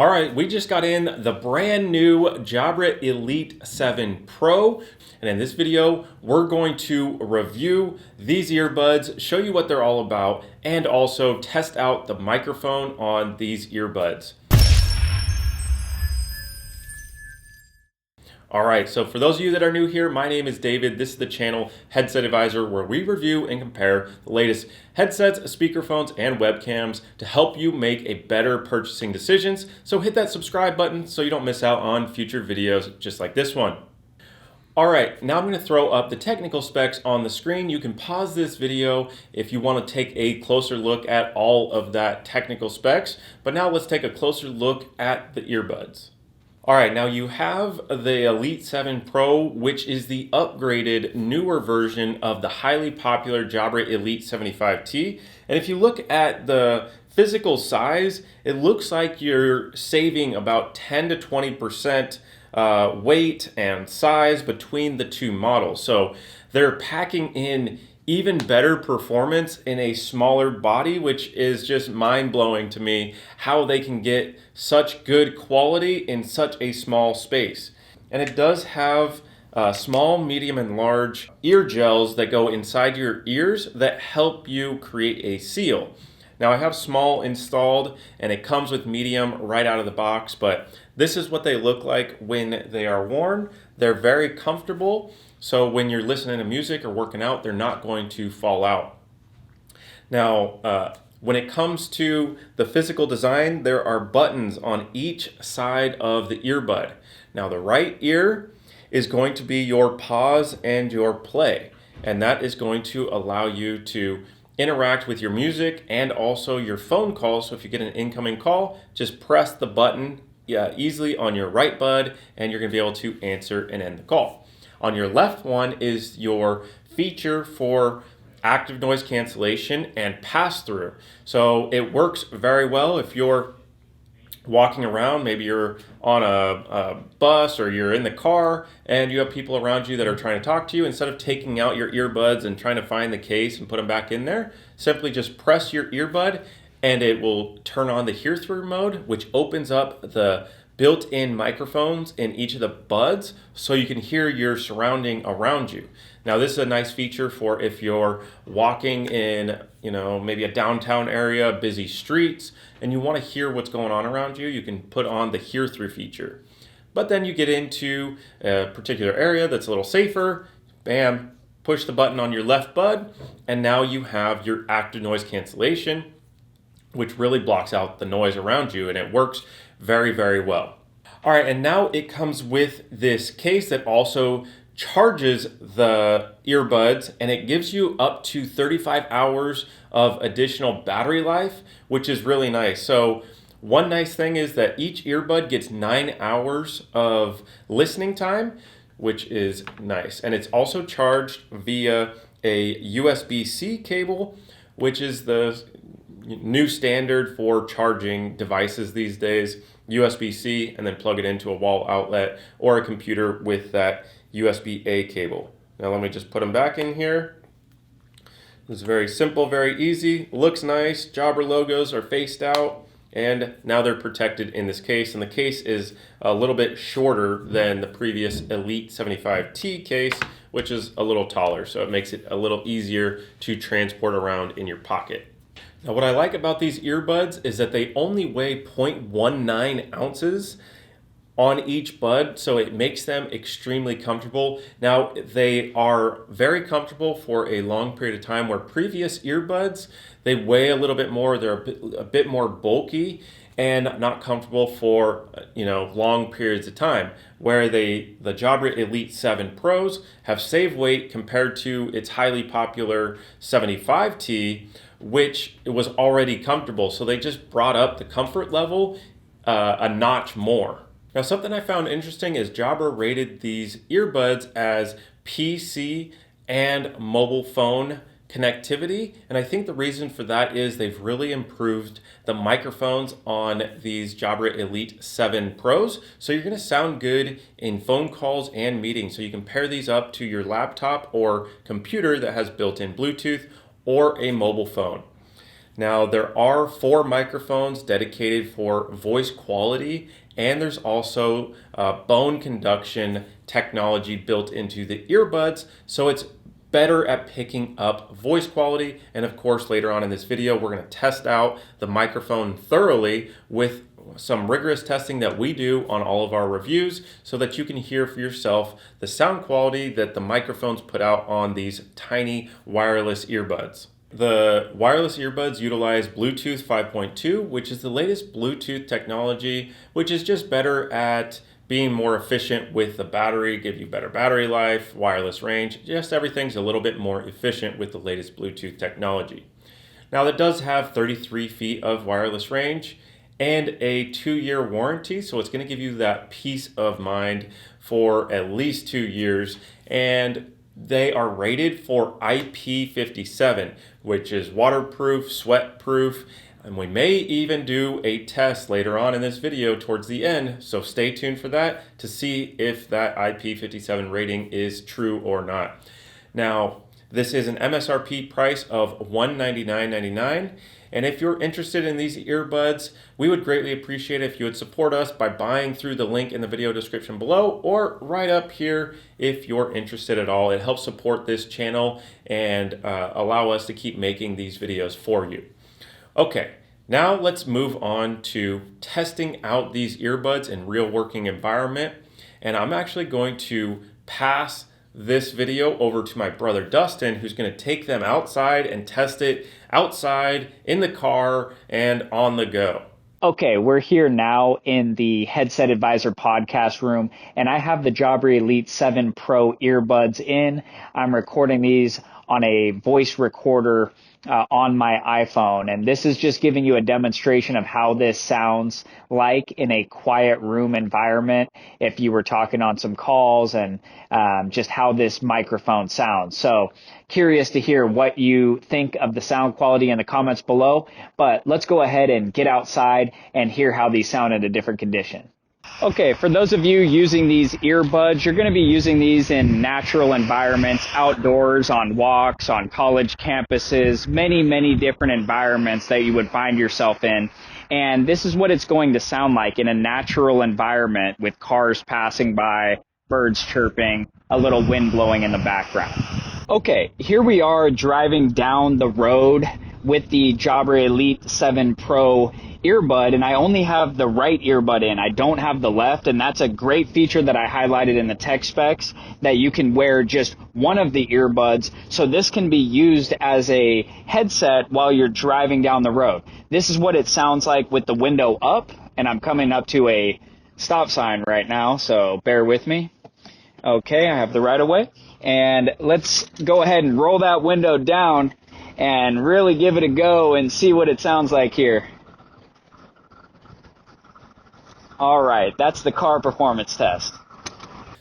All right, we just got in the brand new Jabra Elite 7 Pro. And in this video, we're going to review these earbuds, show you what they're all about, and also test out the microphone on these earbuds. All right, so for those of you that are new here, my name is David. This is the channel Headset Advisor, where we review and compare the latest headsets, speakerphones, and webcams to help you make a better purchasing decisions. So hit that subscribe button so you don't miss out on future videos just like this one. All right, now I'm going to throw up the technical specs on the screen. You can pause this video if you want to take a closer look at all of that technical specs. But now let's take a closer look at the earbuds. All right, now you have the Elite 7 Pro, which is the upgraded, newer version of the highly popular Jabra Elite 75T. And if you look at the physical size, it looks like you're saving about 10 to 20% weight and size between the two models. So they're packing in even better performance in a smaller body, which is just mind-blowing to me how they can get such good quality in such a small space. And it does have small, medium, and large ear gels that go inside your ears that help you create a seal. Now I have small installed and it comes with medium right out of the box, but this is what they look like when they are worn. They're very comfortable, so when you're listening to music or working out, they're not going to fall out. Now, when it comes to the physical design, there are buttons on each side of the earbud. Now the right ear is going to be your pause and your play, and that is going to allow you to interact with your music and also your phone calls. So if you get an incoming call, just press the button easily on your right bud and you're going to be able to answer and end the call. On your left one is your feature for active noise cancellation and pass-through. So it works very well if you're walking around, maybe you're on a bus or you're in the car and you have people around you that are trying to talk to you. Instead of taking out your earbuds and trying to find the case and put them back in there, simply just press your earbud and it will turn on the HearThrough mode, which opens up the built-in microphones in each of the buds so you can hear your surrounding around you. Now this is a nice feature for if you're walking in, maybe a downtown area, busy streets, and you want to hear what's going on around you, you can put on the HearThrough feature. But then you get into a particular area that's a little safer, bam, push the button on your left bud, and now you have your active noise cancellation, which really blocks out the noise around you, and it works very, very well. All right, and now it comes with this case that also charges the earbuds, and it gives you up to 35 hours of additional battery life, which is really nice. So one nice thing is that each earbud gets 9 hours of listening time, which is nice. And it's also charged via a USB-C cable, which is the new standard for charging devices these days. USB-C, and then plug it into a wall outlet or a computer with that USB-A cable. Now let me just put them back in here. It's very simple, very easy, looks nice. Jabra logos are faced out, and now they're protected in this case. And the case is a little bit shorter than the previous Elite 75T case, which is a little taller, so it makes it a little easier to transport around in your pocket. Now what I like about these earbuds is that they only weigh 0.19 ounces on each bud, so it makes them extremely comfortable. Now they are very comfortable for a long period of time, where previous earbuds, they weigh a little bit more, they're a bit more bulky and not comfortable for long periods of time, where the Jabra Elite 7 Pros have saved weight compared to its highly popular 75T, which was already comfortable. So they just brought up the comfort level a notch more. Now something I found interesting is Jabra rated these earbuds as PC and mobile phone connectivity, and I think the reason for that is they've really improved the microphones on these Jabra Elite 7 Pros, so you're going to sound good in phone calls and meetings. So you can pair these up to your laptop or computer that has built-in Bluetooth or a mobile phone. Now, there are 4 microphones dedicated for voice quality, and there's also bone conduction technology built into the earbuds, so it's better at picking up voice quality. And of course, later on in this video, we're going to test out the microphone thoroughly with some rigorous testing that we do on all of our reviews so that you can hear for yourself the sound quality that the microphones put out on these tiny wireless earbuds. The wireless earbuds utilize Bluetooth 5.2, which is the latest Bluetooth technology, which is just better at being more efficient with the battery, give you better battery life, wireless range, just everything's a little bit more efficient with the latest Bluetooth technology. Now, that does have 33 feet of wireless range and a 2-year warranty, so it's going to give you that peace of mind for at least 2 years. And they are rated for IP57, which is waterproof, sweat-proof, and we may even do a test later on in this video towards the end, so stay tuned for that to see if that IP57 rating is true or not. Now, this is an MSRP price of $199.99, and if you're interested in these earbuds, we would greatly appreciate it if you would support us by buying through the link in the video description below or right up here if you're interested at all. It helps support this channel and allow us to keep making these videos for you. Okay, now let's move on to testing out these earbuds in real working environment. And I'm actually going to pass this video over to my brother Dustin, who's going to take them outside and test it outside, in the car, and on the go. Okay, we're here now in the Headset Advisor podcast room, and I have the Jabra Elite 7 Pro earbuds in. I'm recording these on a voice recorder on my iPhone, and this is just giving you a demonstration of how this sounds like in a quiet room environment if you were talking on some calls, and just how this microphone sounds. So curious to hear what you think of the sound quality in the comments below, but let's go ahead and get outside and hear how these sound in a different condition. Okay, for those of you using these earbuds, you're going to be using these in natural environments, outdoors, on walks, on college campuses, many different environments that you would find yourself in. And this is what it's going to sound like in a natural environment with cars passing by, birds chirping, a little wind blowing in the background. Okay, here we are driving down the road with the Jabra Elite 7 Pro earbud, and I only have the right earbud in. I don't have the left, and that's a great feature that I highlighted in the tech specs, that you can wear just one of the earbuds, so this can be used as a headset while you're driving down the road. This is what it sounds like with the window up, and I'm coming up to a stop sign right now, so bear with me. Okay, I have the right of way, and let's go ahead and roll that window down and really give it a go and see what it sounds like here. All right, that's the car performance test.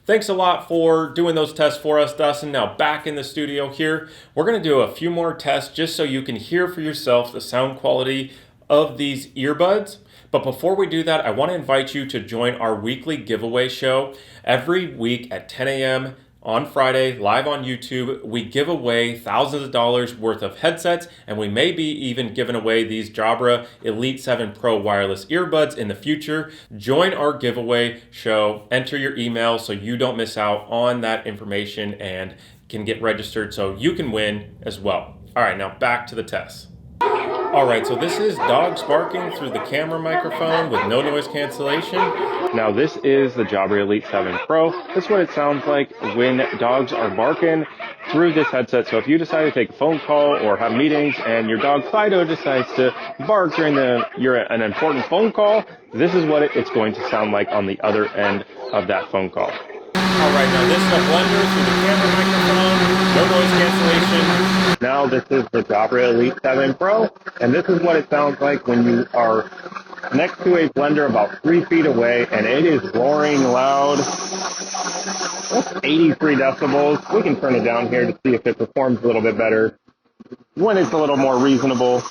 Thanks a lot for doing those tests for us, Dustin. Now back in the studio here, we're going to do a few more tests just so you can hear for yourself the sound quality of these earbuds. But before we do that, I want to invite you to join our weekly giveaway show. Every week at 10 a.m. on Friday, live on YouTube, we give away thousands of dollars worth of headsets, and we may be even giving away these Jabra Elite 7 Pro wireless earbuds in the future. Join our giveaway show, enter your email so you don't miss out on that information and can get registered so you can win as well. All right, now back to the test. All right, so this is dogs barking through the camera microphone with no noise cancellation. Now this is the Jabra Elite 7 Pro. This is what it sounds like when dogs are barking through this headset. So if you decide to take a phone call or have meetings and your dog Fido decides to bark during an important phone call, this is what it's going to sound like on the other end of that phone call. All right, now this is a blender through the camera microphone, no noise cancellation. Now this is the Jabra Elite 7 Pro, and this is what it sounds like when you are next to a blender about 3 feet away, and it is roaring loud. That's 83 decibels. We can turn it down here to see if it performs a little bit better. When it's a little more reasonable,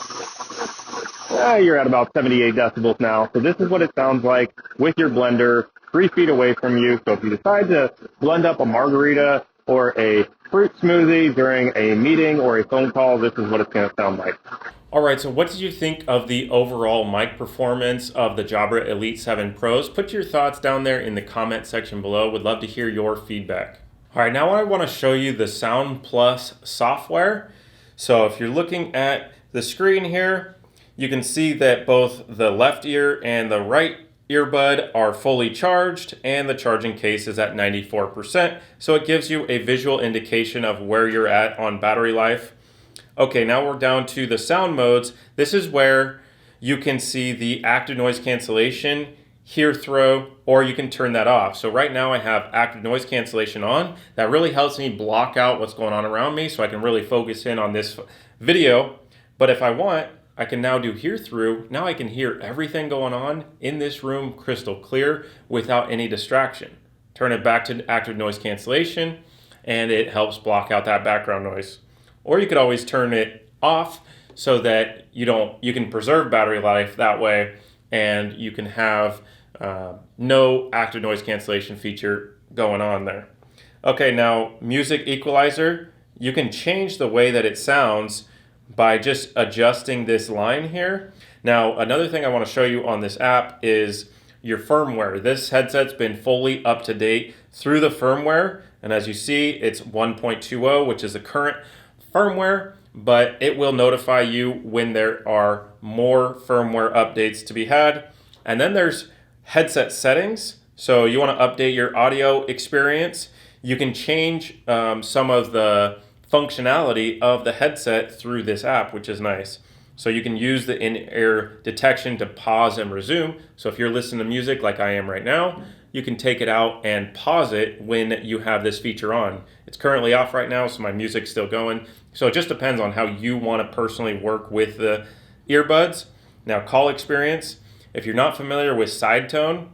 you're at about 78 decibels now. So this is what it sounds like with your blender 3 feet away from you. So if you decide to blend up a margarita or a fruit smoothie during a meeting or a phone call, this is what it's going to sound like. All right, so what did you think of the overall mic performance of the Jabra Elite 7 Pros? Put your thoughts down there in the comment section below. Would love to hear your feedback. All right, now I want to show you the Sound Plus software. So if you're looking at the screen here, you can see that both the left ear and the right earbud are fully charged and the charging case is at 94%. So it gives you a visual indication of where you're at on battery life. Okay, now we're down to the sound modes. This is where you can see the active noise cancellation, HearThrough, or you can turn that off. So right now I have active noise cancellation on. That really helps me block out what's going on around me so I can really focus in on this video. But if I want, I can now do HearThrough. Now I can hear everything going on in this room crystal clear without any distraction. Turn it back to active noise cancellation and it helps block out that background noise. Or you could always turn it off so that you can preserve battery life that way, and you can have no active noise cancellation feature going on there. Okay, now music equalizer, you can change the way that it sounds by just adjusting this line here. Now, another thing I want to show you on this app is your firmware. This headset's been fully up to date through the firmware, and as you see, it's 1.20, which is the current firmware, but it will notify you when there are more firmware updates to be had. And then there's headset settings. So you want to update your audio experience. You can change some of the functionality of the headset through this app, which is nice. So you can use the in-ear detection to pause and resume. So if you're listening to music like I am right now, you can take it out and pause it when you have this feature on. It's currently off right now, so my music's still going. So it just depends on how you want to personally work with the earbuds. Now, call experience. If you're not familiar with side tone,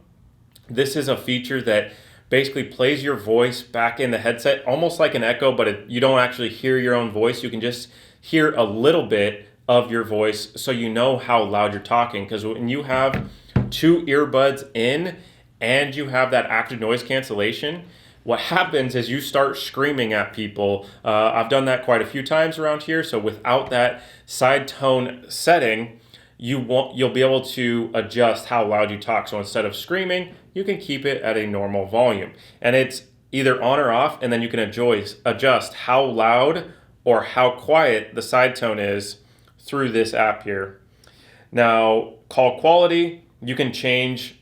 this is a feature that basically plays your voice back in the headset, almost like an echo, but you don't actually hear your own voice. You can just hear a little bit of your voice so you know how loud you're talking. Because when you have two earbuds in and you have that active noise cancellation, what happens is you start screaming at people. I've done that quite a few times around here. So without that side tone setting, you'll be able to adjust how loud you talk. So instead of screaming, you can keep it at a normal volume. And it's either on or off, and then you can adjust how loud or how quiet the side tone is through this app here. Now, call quality, you can change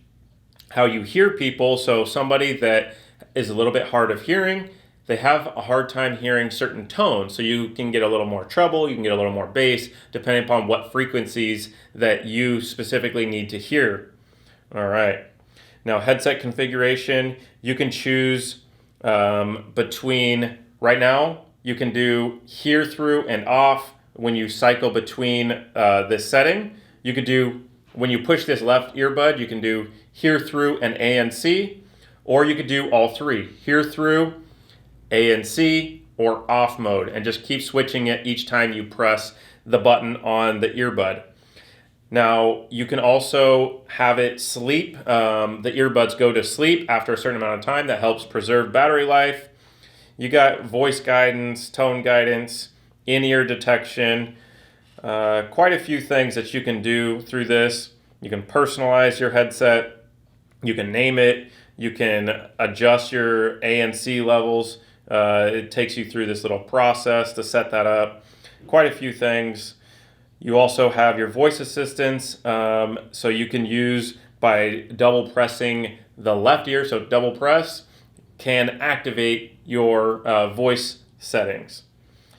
how you hear people. So somebody that is a little bit hard of hearing, they have a hard time hearing certain tones. So you can get a little more treble, you can get a little more bass, depending upon what frequencies that you specifically need to hear. All right. Now, headset configuration, you can choose between, right now, you can do HearThrough and off when you cycle between this setting. You could do, when you push this left earbud, you can do HearThrough and ANC, or you could do all three, HearThrough, ANC, or off mode, and just keep switching it each time you press the button on the earbud. Now, you can also have it sleep. The earbuds go to sleep after a certain amount of time. That helps preserve battery life. You got voice guidance, tone guidance, in-ear detection, quite a few things that you can do through this. You can personalize your headset. You can name it. You can adjust your ANC levels. It takes you through this little process to set that up. Quite a few things. You also have your voice assistants, so you can use by double pressing the left ear, so double press can activate your voice settings.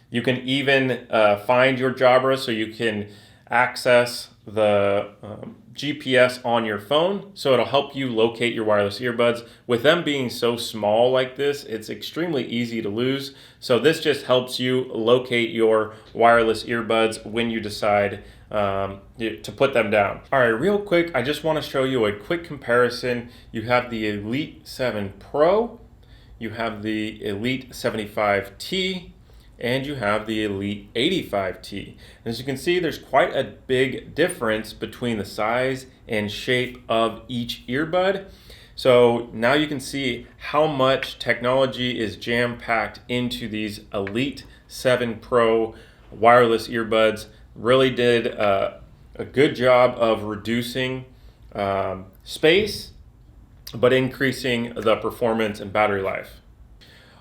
You can even find your Jabra, so you can access the GPS on your phone, so it'll help you locate your wireless earbuds. With them being so small like this, it's extremely easy to lose. So this just helps you locate your wireless earbuds when you decide to put them down. All right, real quick, I just want to show you a quick comparison. You have the Elite 7 Pro, you have the Elite 75T, and you have the Elite 85T. As you can see, there's quite a big difference between the size and shape of each earbud. So now you can see how much technology is jam-packed into these Elite 7 Pro wireless earbuds really did a good job of reducing space, but increasing the performance and battery life.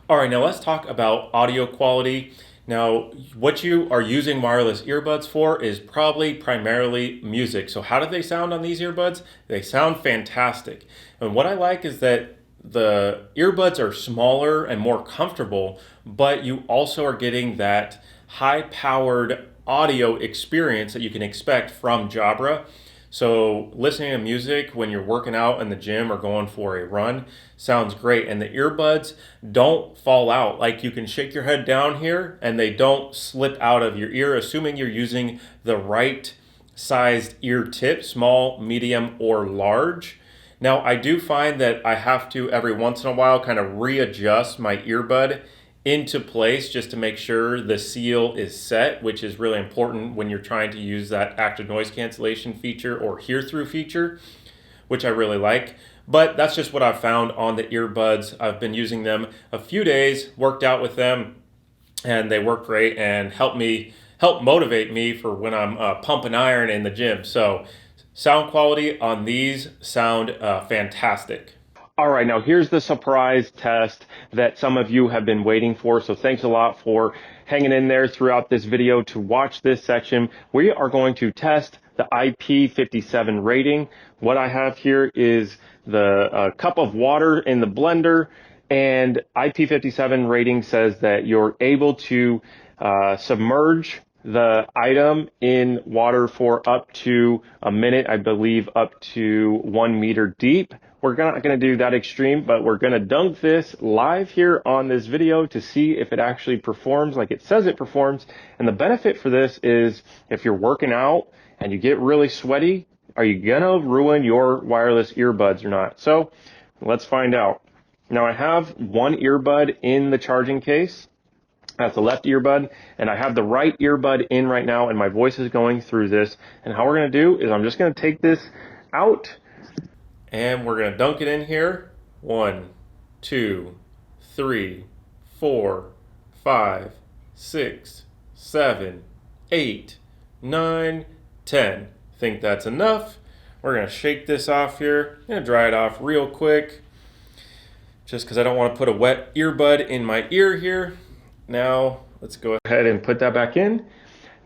All right, now let's talk about audio quality. Now, what you are using wireless earbuds for is probably primarily music. So how do they sound on these earbuds? They sound fantastic. And what I like is that the earbuds are smaller and more comfortable, but you also are getting that high-powered audio experience that you can expect from Jabra. So listening to music when you're working out in the gym or going for a run sounds great. And the earbuds don't fall out. Like, you can shake your head down here and they don't slip out of your ear, assuming you're using the right sized ear tip, small, medium, or large. Now, I do find that I have to every once in a while kind of readjust my earbud into place just to make sure the seal is set, which is really important when you're trying to use that active noise cancellation feature or HearThrough feature, which I really like. But that's just what I've found on the earbuds. I've been using them a few days, worked out with them, and they work great and help motivate me for when I'm pumping iron in the gym. So sound quality on these sound fantastic. All right, now here's the surprise test that some of you have been waiting for. So thanks a lot for hanging in there throughout this video to watch this section. We are going to test the IP57 rating. What I have here is the cup of water in the blender, and IP57 rating says that you're able to submerge the item in water for up to a minute, I believe up to 1 meter deep. We're not going to do that extreme, but we're going to dunk this live here on this video to see if it actually performs like it says it performs. And the benefit for this is if you're working out and you get really sweaty, are you going to ruin your wireless earbuds or not? So let's find out. Now, I have one earbud in the charging case. That's the left earbud, and I have the right earbud in right now, and my voice is going through this. And how we're going to do is I'm just going to take this out, and we're going to dunk it in here. 1, 2, 3, 4, 5, 6, 7, 8, 9, 10. Think that's enough. We're going to shake this off here. I'm going to dry it off real quick, just because I don't want to put a wet earbud in my ear here. Now, let's go ahead and put that back in.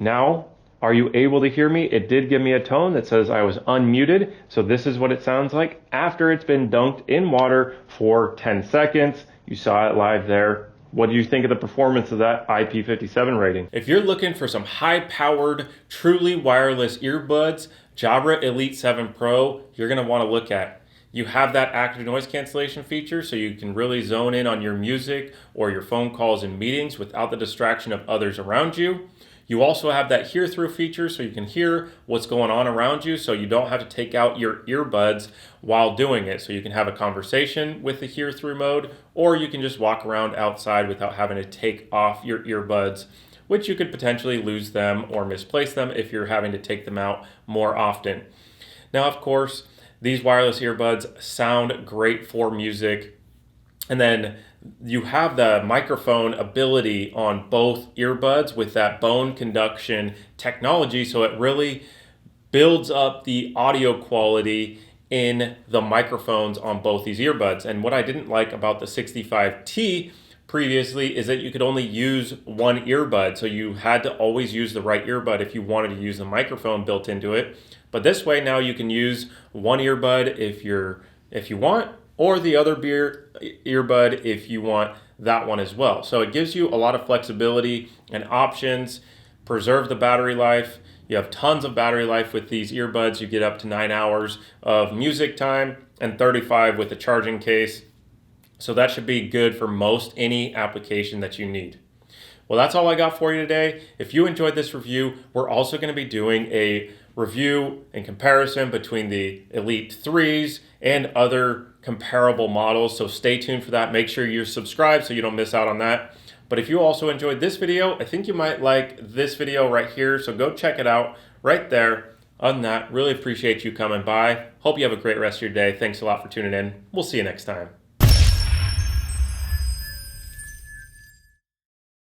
Now, are you able to hear me? It did give me a tone that says I was unmuted. So this is what it sounds like after it's been dunked in water for 10 seconds. You saw it live there. What do you think of the performance of that IP57 rating? If you're looking for some high-powered, truly wireless earbuds, Jabra Elite 7 Pro, you're going to want to look at. You have that active noise cancellation feature, so you can really zone in on your music or your phone calls and meetings without the distraction of others around you. You also have that HearThrough feature, so you can hear what's going on around you, so you don't have to take out your earbuds while doing it. So you can have a conversation with the HearThrough mode, or you can just walk around outside without having to take off your earbuds, which you could potentially lose them or misplace them if you're having to take them out more often. Now, of course, these wireless earbuds sound great for music. And then you have the microphone ability on both earbuds with that bone conduction technology. So it really builds up the audio quality in the microphones on both these earbuds. And what I didn't like about the 65T previously is that you could only use one earbud. So you had to always use the right earbud if you wanted to use the microphone built into it. But this way now you can use one earbud if you want, or the other earbud if you want that one as well. So it gives you a lot of flexibility and options, preserve the battery life. You have tons of battery life with these earbuds. You get up to 9 hours of music time and 35 with the charging case. So that should be good for most any application that you need. Well, that's all I got for you today. If you enjoyed this review, we're also going to be doing a review and comparison between the Elite 3s and other comparable models. So stay tuned for that. Make sure you're subscribed so you don't miss out on that. But if you also enjoyed this video, I think you might like this video right here. So go check it out right there. Other than that, really appreciate you coming by. Hope you have a great rest of your day. Thanks a lot for tuning in. We'll see you next time.